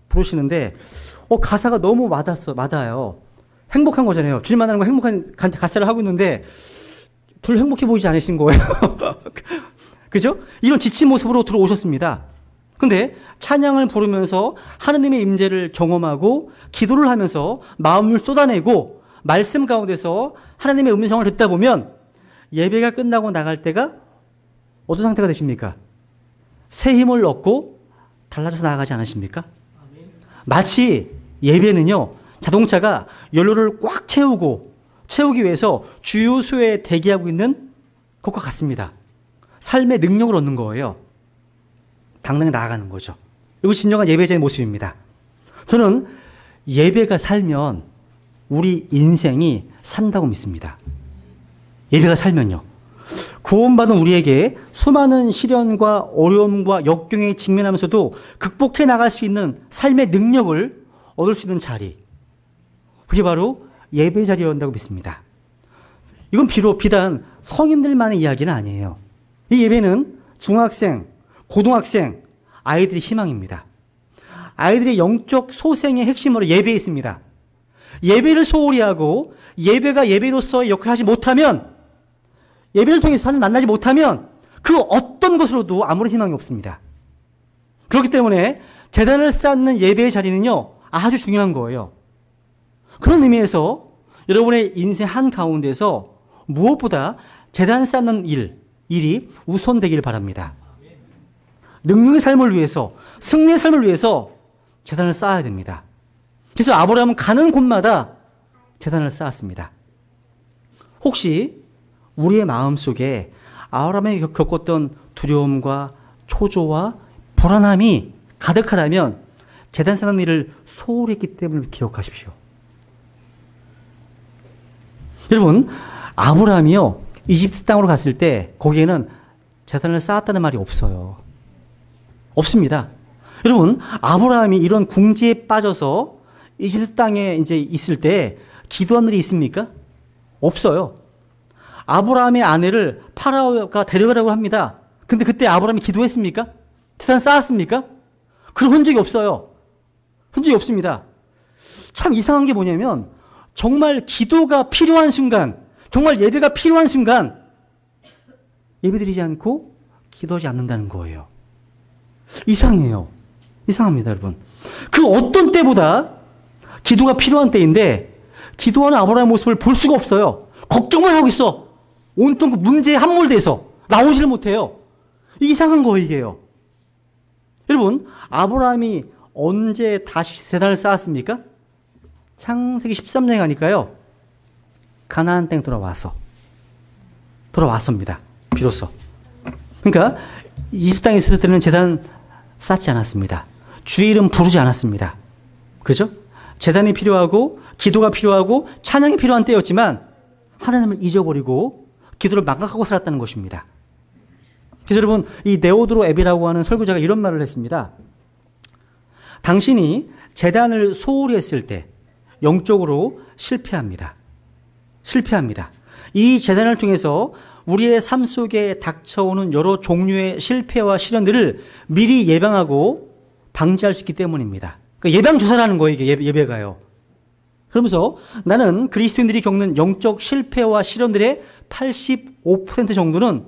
부르시는데 가사가 너무 와닿아요. 행복한 거잖아요. 주님 만나는 거 행복한 가사를 하고 있는데 별로 행복해 보이지 않으신 거예요. 그죠? 이런 지친 모습으로 들어오셨습니다. 근데 찬양을 부르면서 하느님의 임재를 경험하고 기도를 하면서 마음을 쏟아내고 말씀 가운데서 하나님의 음성을 듣다 보면 예배가 끝나고 나갈 때가 어떤 상태가 되십니까? 새 힘을 얻고 달라져서 나아가지 않으십니까? 마치 예배는요, 자동차가 연료를 꽉 채우기 위해서 주유소에 대기하고 있는 것과 같습니다. 삶의 능력을 얻는 거예요. 당당히 나아가는 거죠. 이것이 진정한 예배자의 모습입니다. 저는 예배가 살면 우리 인생이 산다고 믿습니다. 예배가 살면요. 구원받은 우리에게 수많은 시련과 어려움과 역경에 직면하면서도 극복해 나갈 수 있는 삶의 능력을 얻을 수 있는 자리. 그게 바로 예배 자리였다고 믿습니다. 이건 비단 성인들만의 이야기는 아니에요. 이 예배는 중학생, 고등학생, 아이들의 희망입니다. 아이들의 영적 소생의 핵심으로 예배에 있습니다. 예배를 소홀히 하고 예배가 예배로서의 역할을 하지 못하면, 예배를 통해서 하나님 만나지 못하면 그 어떤 것으로도 아무런 희망이 없습니다. 그렇기 때문에 제단을 쌓는 예배의 자리는요, 아주 중요한 거예요. 그런 의미에서 여러분의 인생 한가운데서 무엇보다 제단 쌓는 일이 우선되길 바랍니다. 능력의 삶을 위해서, 승리의 삶을 위해서 제단을 쌓아야 됩니다. 그래서 아브라함은 가는 곳마다 제단을 쌓았습니다. 혹시 우리의 마음속에 아브라함이 겪었던 두려움과 초조와 불안함이 가득하다면 제단 쌓는 일을 소홀히 했기 때문에 기억하십시오. 여러분, 아브라함이요, 이집트 땅으로 갔을 때 거기에는 제단을 쌓았다는 말이 없어요. 없습니다. 여러분, 아브라함이 이런 궁지에 빠져서 이집트 땅에 이제 있을 때 기도한 일이 있습니까? 없어요. 아브라함의 아내를 파라오가 데려가라고 합니다. 근데 그때 아브라함이 기도했습니까? 제단 쌓았습니까? 그런 흔적이 없어요. 흔적이 없습니다. 참 이상한 게 뭐냐면, 정말 기도가 필요한 순간, 정말 예배가 필요한 순간 예배드리지 않고 기도하지 않는다는 거예요. 이상해요. 이상합니다, 여러분. 그 어떤 때보다 기도가 필요한 때인데 기도하는 아브라함의 모습을 볼 수가 없어요. 걱정만 하고 있어. 온통 그 문제에 함몰돼서 나오지를 못해요. 이상한 거예요. 여러분, 아브라함이 언제 다시 제단을 쌓았습니까? 창세기 13장에 가니까요, 가나안 땅에 돌아왔습니다. 비로소. 그러니까 이집트 땅에 있을 때는 제단 쌓지 않았습니다. 주의 이름 부르지 않았습니다. 그죠? 제단이 필요하고 기도가 필요하고 찬양이 필요한 때였지만 하나님을 잊어버리고 기도를 망각하고 살았다는 것입니다. 그래서 여러분, 이 네오드로 앱이라고 하는 설교자가 이런 말을 했습니다. 당신이 제단을 소홀히 했을 때 영적으로 실패합니다. 이 제단을 통해서 우리의 삶 속에 닥쳐오는 여러 종류의 실패와 시련들을 미리 예방하고 방지할 수 있기 때문입니다. 그러니까 예방주사라는 거예요, 이게 예배가요. 그러면서 나는 그리스도인들이 겪는 영적 실패와 시련들의 85% 정도는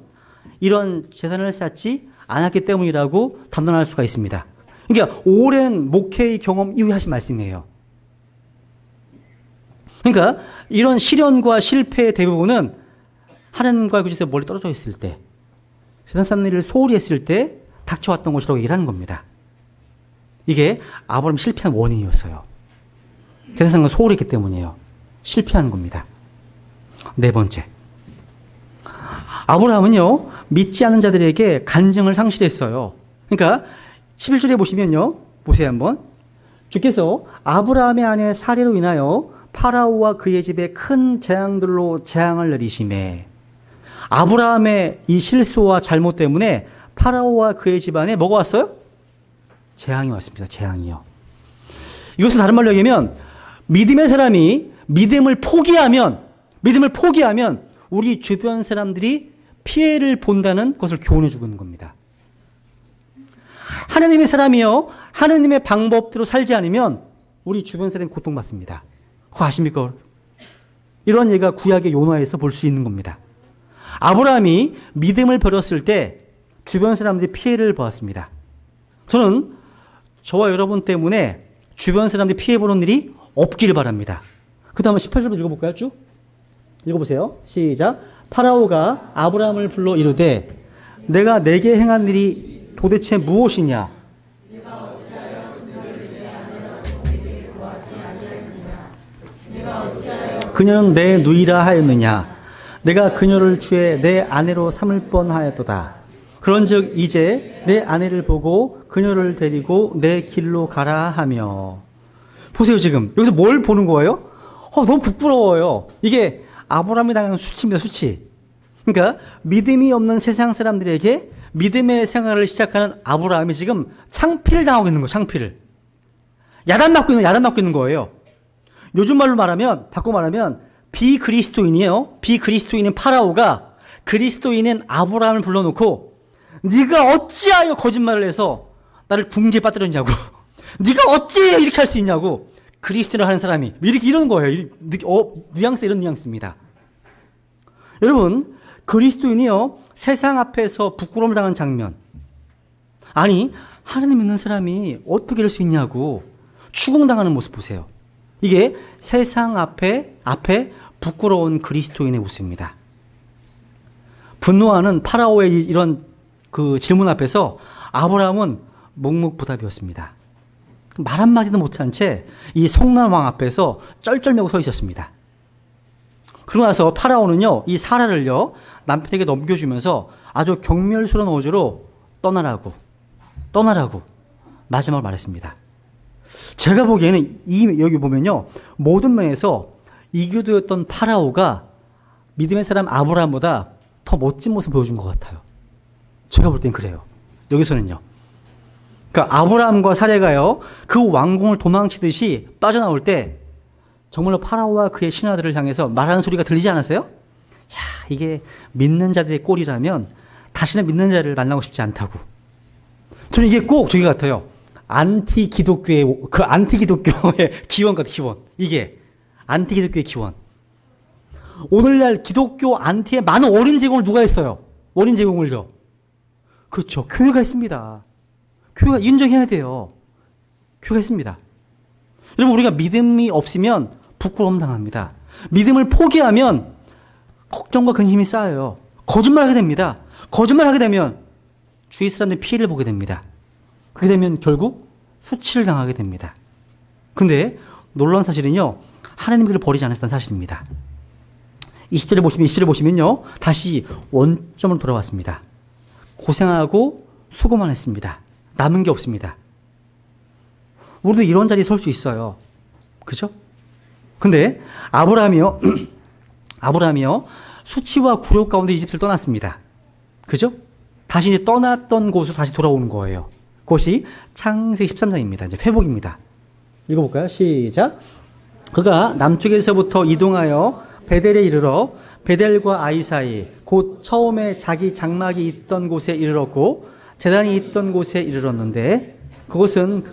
이런 제단을 쌓지 않았기 때문이라고 단언할 수가 있습니다. 그러니까 오랜 목회의 경험 이후에 하신 말씀이에요. 그러니까 이런 시련과 실패의 대부분은 하나님과의 구주에서 멀리 떨어져 있을 때, 세상 사람들을 소홀히 했을 때 닥쳐왔던 것이라고 얘기를 하는 겁니다. 이게 아브라함이 실패한 원인이었어요. 세상을 소홀히 했기 때문이에요. 실패하는 겁니다. 네 번째. 아브라함은요, 믿지 않는 자들에게 간증을 상실했어요. 그러니까 11절에 보시면요, 보세요 한번. 주께서 아브라함의 아내 사례로 인하여 파라오와 그의 집에 큰 재앙들로 재앙을 내리시매. 아브라함의 이 실수와 잘못 때문에 파라오와 그의 집안에 뭐가 왔어요? 재앙이 왔습니다. 재앙이요. 이것은 다른 말로 얘기하면 믿음의 사람이 믿음을 포기하면 우리 주변 사람들이 피해를 본다는 것을 교훈해 주는 겁니다. 하나님의 사람이요, 하나님의 방법대로 살지 않으면 우리 주변 사람이 고통받습니다. 그거 아십니까? 이런 얘기가 구약의 요나에서 볼 수 있는 겁니다. 아브라함이 믿음을 버렸을 때 주변 사람들이 피해를 보았습니다. 저는 저와 여러분 때문에 주변 사람들이 피해 보는 일이 없기를 바랍니다. 그 다음에 18절부터 읽어볼까요? 쭉 읽어보세요. 시작. 파라오가 아브라함을 불러 이르되 내가 내게 행한 일이 도대체 무엇이냐? 그녀는 내 누이라 하였느냐? 내가 그녀를 주의 내 아내로 삼을 뻔하였도다. 그런즉 이제 내 아내를 보고 그녀를 데리고 내 길로 가라 하며. 보세요. 지금 여기서 뭘 보는 거예요? 너무 부끄러워요. 이게 아브라함이 당한 수치입니다. 수치. 그러니까 믿음이 없는 세상 사람들에게 믿음의 생활을 시작하는 아브라함이 지금 창피를 당하고 있는 거예요. 창피를. 야단맞고 있는 거예요. 요즘 말로 말하면, 바꿔 말하면 비그리스도인이에요. 비그리스도인인 파라오가 그리스도인인 아브라함을 불러놓고 네가 어찌하여 거짓말을 해서 나를 궁지에 빠뜨렸냐고. 네가 어찌해야 이렇게 할 수 있냐고. 그리스도인을 하는 사람이 이렇게 이런 거예요. 뉘앙스 이런 뉘앙스입니다. 여러분, 그리스도인이요, 세상 앞에서 부끄러움을 당한 장면. 아니, 하나님 믿는 사람이 어떻게 이럴 수 있냐고 추궁당하는 모습 보세요. 이게 세상 앞에 부끄러운 그리스도인의 모습입니다. 분노하는 파라오의 이런 그 질문 앞에서 아브라함은 묵묵부답이었습니다. 말 한마디도 못한 채 이 성난 왕 앞에서 쩔쩔매고 서 있었습니다. 그러고 나서 파라오는요, 이 사라를요, 남편에게 넘겨주면서 아주 경멸스러운 어조로 떠나라고 마지막으로 말했습니다. 제가 보기에는 여기 보면요, 모든 면에서 이교도였던 파라오가 믿음의 사람 아브라함보다 더 멋진 모습을 보여준 것 같아요. 제가 볼 땐 그래요. 여기서는요. 그러니까 아브라함과 사례가요, 그 왕궁을 도망치듯이 빠져나올 때 정말로 파라오와 그의 신하들을 향해서 말하는 소리가 들리지 않았어요? 야, 이게 믿는 자들의 꼴이라면 다시는 믿는 자를 만나고 싶지 않다고. 저는 이게 꼭 저기 같아요. 안티기독교의 기원 같아요. 기원. 이게 안티기독교의 기원. 오늘날 기독교 안티의 많은 원인 제공을 누가 했어요? 원인 제공을요. 그렇죠. 교회가 했습니다. 교회가 인정해야 돼요. 교회가 했습니다. 여러분, 우리가 믿음이 없으면 부끄러움 당합니다. 믿음을 포기하면 걱정과 근심이 쌓여요. 거짓말하게 됩니다. 거짓말하게 되면 주위 사람들이 피해를 보게 됩니다. 그렇게 되면 결국 수치를 당하게 됩니다. 근데 놀라운 사실은요, 하나님 그를 버리지 않으셨다는 사실입니다. 20절에 보시면요, 다시 원점으로 돌아왔습니다. 고생하고 수고만 했습니다. 남은 게 없습니다. 우리도 이런 자리에 설 수 있어요. 그죠? 근데 아브라함이요, 수치와 굴욕 가운데 이집트를 떠났습니다. 그죠? 다시 이제 떠났던 곳으로 다시 돌아오는 거예요. 그것이 창세기 13장입니다. 이제 회복입니다. 읽어볼까요? 시작. 그가 남쪽에서부터 이동하여 베델에 이르러 베델과 아이 사이 곧 처음에 자기 장막이 있던 곳에 이르렀고 제단이 있던 곳에 이르렀는데 그곳은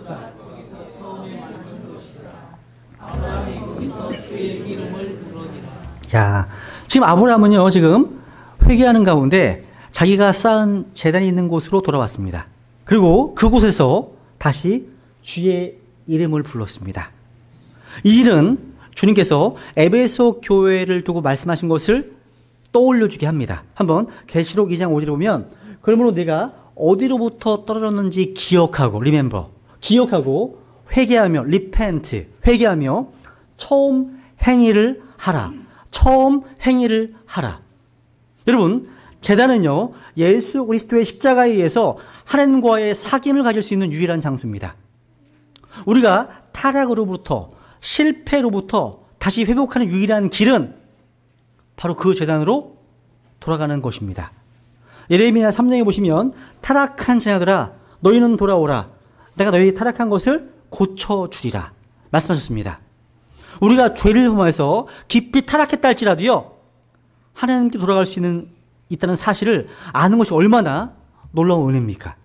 야, 지금 아브라함은요, 지금 회개하는 가운데 자기가 쌓은 제단이 있는 곳으로 돌아왔습니다. 그리고 그곳에서 다시 주의 이름을 불렀습니다. 이 일은 주님께서 에베소 교회를 두고 말씀하신 것을 떠올려주게 합니다. 한번 계시록 2장 5절에 보면 그러므로 내가 어디로부터 떨어졌는지 기억하고 remember, 기억하고 회개하며 repent, 회개하며 처음 행위를 하라. 처음 행위를 하라. 여러분, 제단은요, 예수 그리스도의 십자가에 의해서 하나님과의 사귐을 가질 수 있는 유일한 장소입니다. 우리가 타락으로부터, 실패로부터 다시 회복하는 유일한 길은 바로 그 제단으로 돌아가는 것입니다. 예레미야 3장에 보시면 타락한 자녀들아 너희는 돌아오라. 내가 너희 타락한 것을 고쳐주리라 말씀하셨습니다. 우리가 죄를 범해서 깊이 타락했다 할지라도요, 하나님께 돌아갈 수 있다는 사실을 아는 것이 얼마나 놀라운 은혜입니까?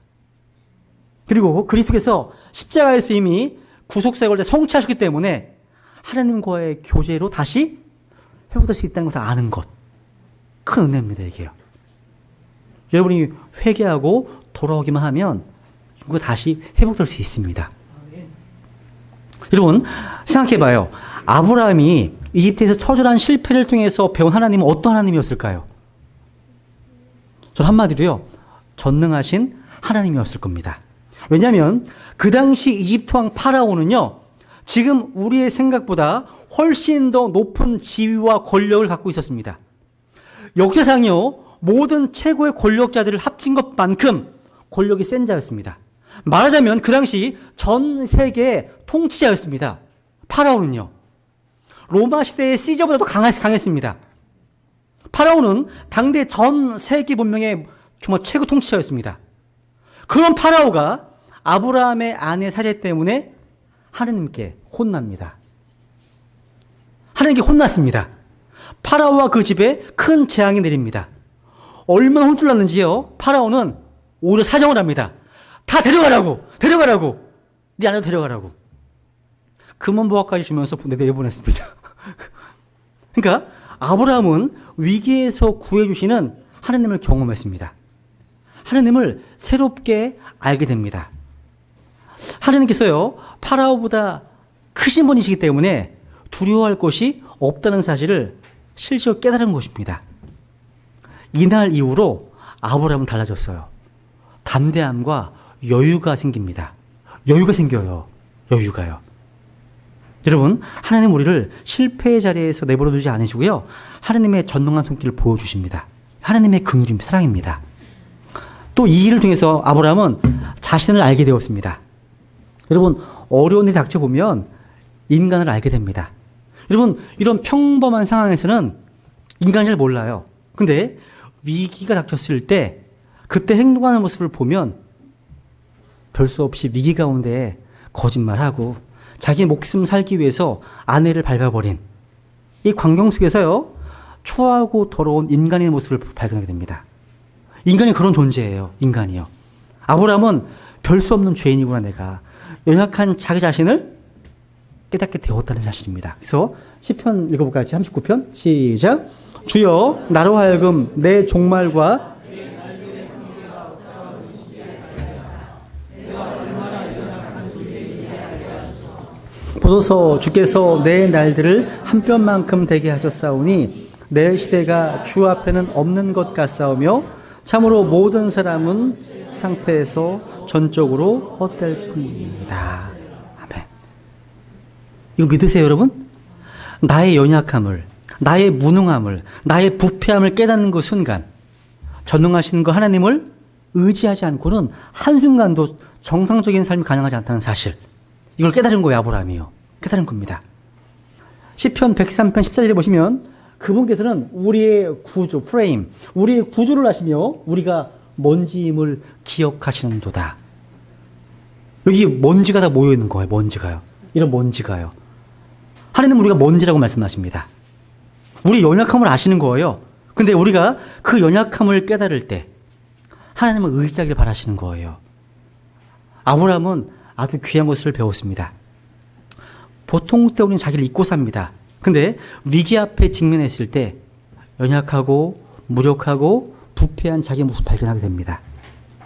그리고 그리스도께서 십자가에서 이미 구속사역을 성취하셨기 때문에 하나님과의 교제로 다시 회복될 수 있다는 것을 아는 것. 큰 은혜입니다, 이게요. 여러분이 회개하고 돌아오기만 하면 그거 다시 회복될 수 있습니다. 여러분, 생각해봐요. 아브라함이 이집트에서 처절한 실패를 통해서 배운 하나님은 어떤 하나님이었을까요? 저는 한마디로요, 전능하신 하나님이었을 겁니다. 왜냐하면 그 당시 이집트 왕 파라오는요, 지금 우리의 생각보다 훨씬 더 높은 지위와 권력을 갖고 있었습니다. 역사상요, 모든 최고의 권력자들을 합친 것만큼 권력이 센 자였습니다. 말하자면 그 당시 전 세계의 통치자였습니다. 파라오는요, 로마 시대의 시저보다도 강했습니다. 파라오는 당대 전 세계 문명의 정말 최고 통치자였습니다. 그런 파라오가 아브라함의 아내 사례 때문에 하나님께 혼납니다. 하나님께 혼났습니다. 파라오와 그 집에 큰 재앙이 내립니다. 얼마나 혼쭐 났는지요. 파라오는 오히려 사정을 합니다. 다 데려가라고. 네 아내도 데려가라고. 금원보화까지 주면서 내보냈습니다. 그러니까 아브라함은 위기에서 구해주시는 하나님을 경험했습니다. 하나님을 새롭게 알게 됩니다. 하나님께서요, 파라오보다 크신 분이시기 때문에 두려워할 것이 없다는 사실을 실제로 깨달은 것입니다. 이날 이후로 아브라함은 달라졌어요. 담대함과 여유가 생깁니다. 여유가 생겨요. 여유가요. 여러분, 하나님 우리를 실패의 자리에서 내버려 두지 않으시고요, 하나님의 전능한 손길을 보여주십니다. 하나님의 긍휼입니다. 사랑입니다. 또 이 일을 통해서 아브라함은 자신을 알게 되었습니다. 여러분, 어려운 일이 닥쳐보면 인간을 알게 됩니다. 여러분, 이런 평범한 상황에서는 인간을 잘 몰라요. 근데 위기가 닥쳤을 때 그때 행동하는 모습을 보면 별 수 없이 위기 가운데 거짓말하고 자기 목숨 살기 위해서 아내를 밟아버린 이 광경 속에서요, 추하고 더러운 인간의 모습을 발견하게 됩니다. 인간이 그런 존재예요. 인간이요. 아브라함은 별 수 없는 죄인이구나, 내가. 연약한 자기 자신을 깨닫게 되었다는 사실입니다. 그래서 시편 읽어볼까요? 39편 시작. 주여 나로 하여금 내 종말과 보소서 주께서 내 날들을 한 뼘만큼 되게 하셨사오니 내 시대가 주 앞에는 없는 것 같사오며 참으로 모든 사람은 상태에서 전적으로 헛될 뿐이다. 아멘. 이거 믿으세요, 여러분? 나의 연약함을, 나의 무능함을, 나의 부패함을 깨닫는 그 순간, 전능하신 그 하나님을 의지하지 않고는 한순간도 정상적인 삶이 가능하지 않다는 사실, 이걸 깨달은 거예요, 아브라함이요. 깨달은 겁니다. 시편 103편 14절에 보시면 그분께서는 우리의 구조, 프레임, 우리의 구조를 아시며 우리가 먼지임을 기억하시는도다. 여기 먼지가 다 모여있는 거예요, 먼지가요. 이런 먼지가요. 하나님은 우리가 먼지라고 말씀하십니다. 우리 연약함을 아시는 거예요. 근데 우리가 그 연약함을 깨달을 때 하나님은 의지하기를 바라시는 거예요. 아브라함은 아주 귀한 것을 배웠습니다. 보통 때 우리는 자기를 잊고 삽니다. 근데 위기 앞에 직면했을 때 연약하고 무력하고 부패한 자기 모습을 발견하게 됩니다.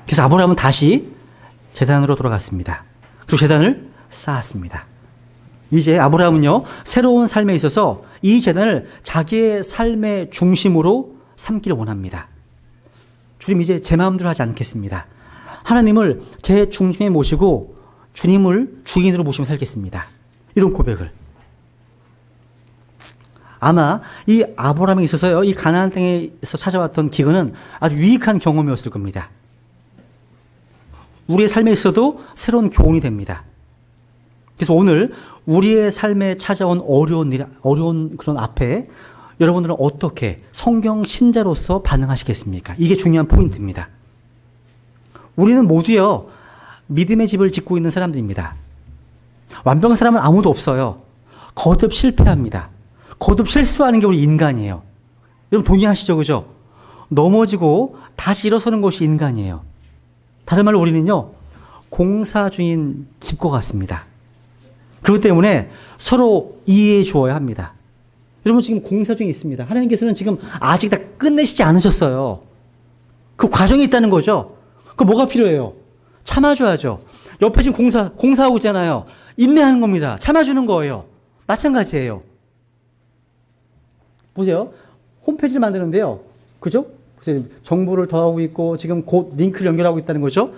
그래서 아브라함은 다시 제단으로 돌아갔습니다. 그리고 제단을 쌓았습니다. 이제 아브라함은요, 새로운 삶에 있어서 이 제단을 자기의 삶의 중심으로 삼기를 원합니다. 주님, 이제 제 마음대로 하지 않겠습니다. 하나님을 제 중심에 모시고 주님을 주인으로 모시며 살겠습니다. 이런 고백을. 아마 이 아브라함에 있어서요, 이 가나안 땅에서 찾아왔던 기근은 아주 유익한 경험이었을 겁니다. 우리의 삶에 있어도 새로운 교훈이 됩니다. 그래서 오늘 우리의 삶에 찾아온 어려운 그런 앞에 여러분들은 어떻게 성경 신자로서 반응하시겠습니까? 이게 중요한 포인트입니다. 우리는 모두요, 믿음의 집을 짓고 있는 사람들입니다. 완벽한 사람은 아무도 없어요. 거듭 실패합니다. 거듭 실수하는 게 우리 인간이에요. 여러분 동의하시죠? 그죠? 넘어지고 다시 일어서는 것이 인간이에요. 다른 말로 우리는요, 공사 중인 집과 같습니다. 그렇기 때문에 서로 이해해 주어야 합니다. 여러분 지금 공사 중에 있습니다. 하나님께서는 지금 아직 다 끝내시지 않으셨어요. 그 과정이 있다는 거죠. 그 뭐가 필요해요? 참아줘야죠. 옆에 지금 공사하고 있잖아요. 인내하는 겁니다. 참아주는 거예요. 마찬가지예요. 보세요. 홈페이지를 만드는데요. 그죠? 정보를 더하고 있고 지금 곧 링크를 연결하고 있다는 거죠.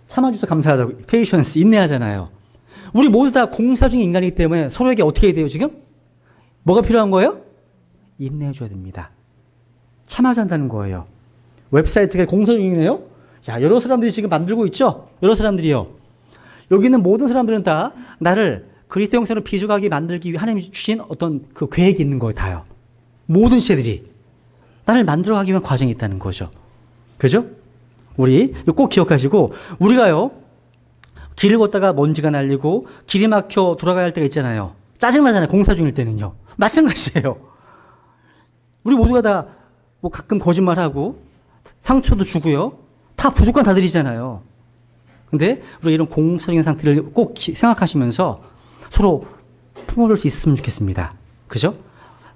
참아줘서 감사하다고. 페이션스, 인내하잖아요. 우리 모두 다 공사 중인 인간이기 때문에 서로에게 어떻게 해야 돼요, 지금? 뭐가 필요한 거예요? 인내해줘야 됩니다. 참아줘야 한다는 거예요. 웹사이트가 공사 중이네요? 야, 여러 사람들이 지금 만들고 있죠? 여러 사람들이요. 여기 있는 모든 사람들은 다 나를 그리스도 형상으로 비주하게 만들기 위해 하나님이 주신 어떤 그 계획이 있는 거예요, 다요. 모든 시대들이. 나를 만들어가기 위한 과정이 있다는 거죠. 그죠? 우리 꼭 기억하시고, 우리가요, 길을 걷다가 먼지가 날리고 길이 막혀 돌아가야 할 때가 있잖아요. 짜증나잖아요. 공사 중일 때는요. 마찬가지예요. 우리 모두가 다 뭐 가끔 거짓말하고 상처도 주고요. 다 부족한 다들이잖아요. 근데 우리 이런 공사 중인 상태를 꼭 생각하시면서 서로 품어줄 수 있었으면 좋겠습니다. 그죠?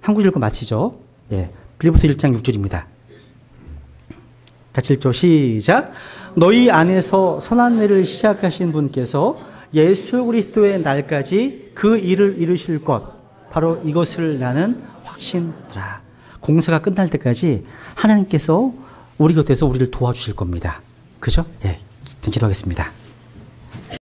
한 구절 읽고 마치죠. 예. 빌립보서 1장 6절입니다. 같이 읽죠. 시작. 너희 안에서 선한 일을 시작하신 분께서 예수 그리스도의 날까지 그 일을 이루실 것, 바로 이것을 나는 확신하라. 공사가 끝날 때까지 하나님께서 우리 곁에서 우리를 도와주실 겁니다. 그죠? 예. 기도하겠습니다.